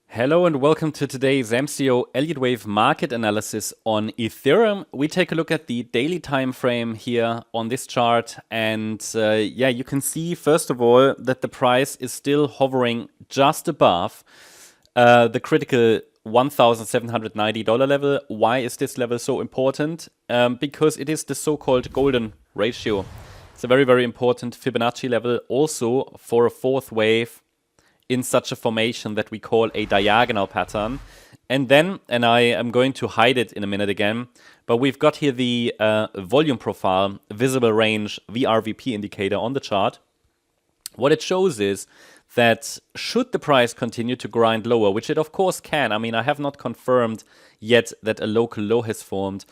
Hello and welcome to today's MCO Elliott Wave market analysis on Ethereum. We take a look at the daily time frame here on this chart, and you can see first of all that the price is still hovering just above the critical $1,790 level. Why is this level so important? Because it is the so-called golden ratio. It's a very, very important Fibonacci level also for a fourth wave in such a formation that we call a diagonal pattern. And then, and I am going to hide it in a minute again, but we've got here the volume profile, visible range, VRVP indicator on the chart. What it shows is that should the price continue to grind lower, which it of course can, I mean, I have not confirmed yet that a local low has formed.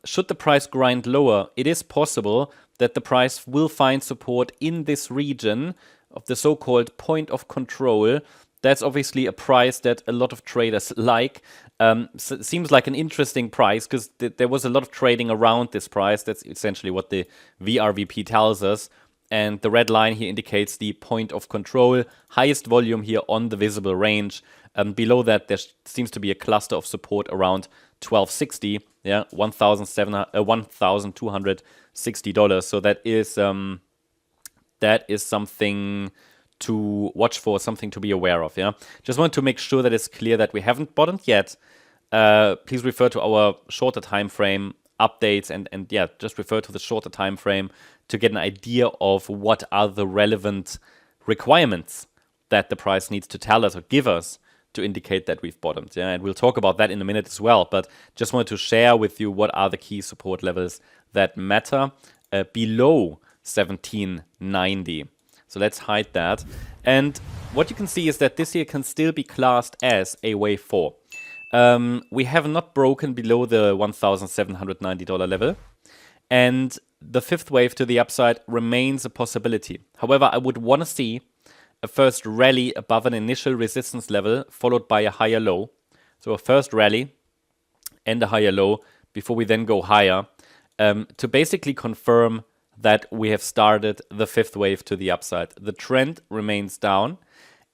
Should the price grind lower, it is possible that the price will find support in this region of the so-called point of control. That's obviously a price that a lot of traders like. So it seems like an interesting price because there was a lot of trading around this price. That's essentially what the VRVP tells us. And the red line here indicates the point of control, highest volume here on the visible range. Below that, there seems to be a cluster of support around 1260, yeah, $1,260. So that is something to watch for, something to be aware of. Yeah, just want to make sure that it's clear that we haven't bottomed yet. Please refer to our shorter time frame updates and yeah, just refer to the shorter time frame to get an idea of what are the relevant requirements that the price needs to tell us or give us to indicate that we've bottomed. Yeah, and we'll talk about that in a minute as well. But just wanted to share with you what are the key support levels that matter below 1790. So let's hide that. And what you can see is that this here can still be classed as a wave 4. We have not broken below the $1,790 level. And the fifth wave to the upside remains a possibility. However, I would want to see a first rally above an initial resistance level followed by a higher low. So a first rally and a higher low before we then go higher to basically confirm that we have started the fifth wave to the upside. The trend remains down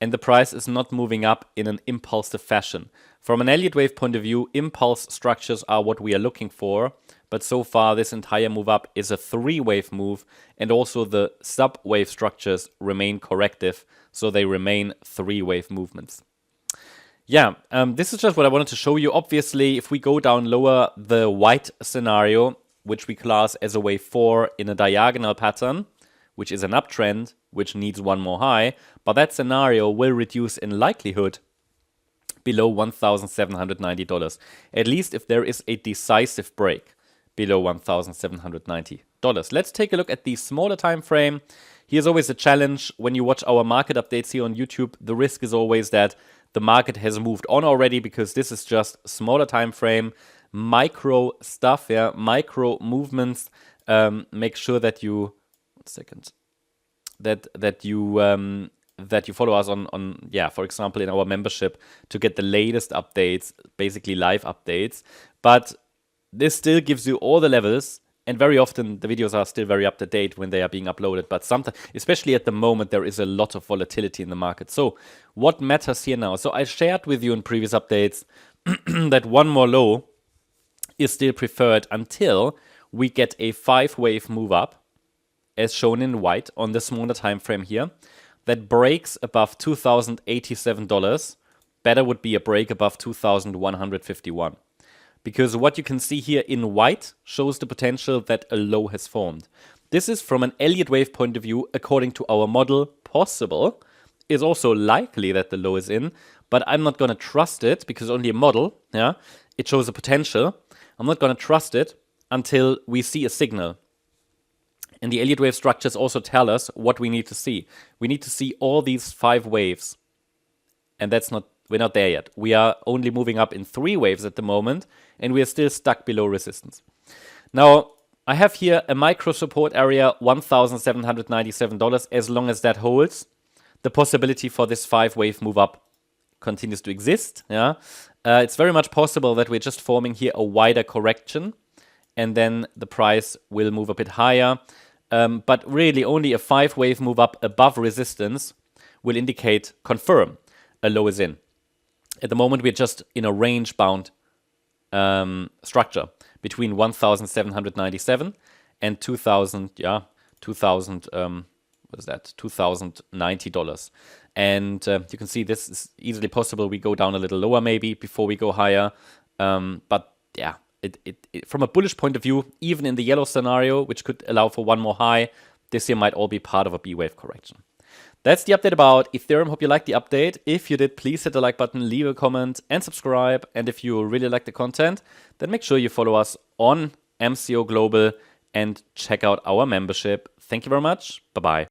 and the price is not moving up in an impulsive fashion. From an Elliott wave point of view, impulse structures are what we are looking for, but so far this entire move up is a three-wave move, and also the sub-wave structures remain corrective, so they remain three-wave movements. Yeah, this is just what I wanted to show you. Obviously, if we go down lower, the white scenario, which we class as a wave 4 in a diagonal pattern, which is an uptrend, which needs one more high, but that scenario will reduce in likelihood below $1,790, at least if there is a decisive break below $1,790. Let's take a look at the smaller time frame. Here's always a challenge when you watch our market updates here on YouTube. The risk is always that the market has moved on already because this is just smaller time frame, micro stuff, yeah, micro movements. Make sure that you that you follow us on for example in our membership to get the latest updates, basically live updates. But this still gives you all the levels, and very often the videos are still very up to date when they are being uploaded. But sometimes, especially at the moment, there is a lot of volatility in the market. So what matters here now? So I shared with you in previous updates that one more low is still preferred until we get a 5-wave move up, as shown in white on the smaller time frame here, that breaks above $2,087. Better would be a break above 2,151. Because what you can see here in white shows the potential that a low has formed. This is from an Elliott wave point of view, according to our model, possible. It's also likely that the low is in, but I'm not going to trust it because only a model, yeah, it shows a potential. I'm not going to trust it until we see a signal. And the Elliott wave structures also tell us what we need to see. We need to see all these 5 waves. And we're not there yet. We are only moving up in 3 waves at the moment, and we are still stuck below resistance. Now, I have here a micro support area, $1,797. As long as that holds, the possibility for this 5-wave move up continues to exist. Yeah, it's very much possible that we're just forming here a wider correction, and then the price will move a bit higher. But really, only a 5-wave move up above resistance will confirm a low is in. At the moment, we're just in a range-bound structure between 1,797 and 2,000, what is that? $2,090. And you can see this is easily possible. We go down a little lower maybe before we go higher. But yeah, from a bullish point of view, even in the yellow scenario, which could allow for one more high, this year might all be part of a B-wave correction. That's the update about Ethereum. Hope you liked the update. If you did, please hit the like button, leave a comment, and subscribe. And if you really like the content, then make sure you follow us on MCO Global and check out our membership. Thank you very much. Bye-bye.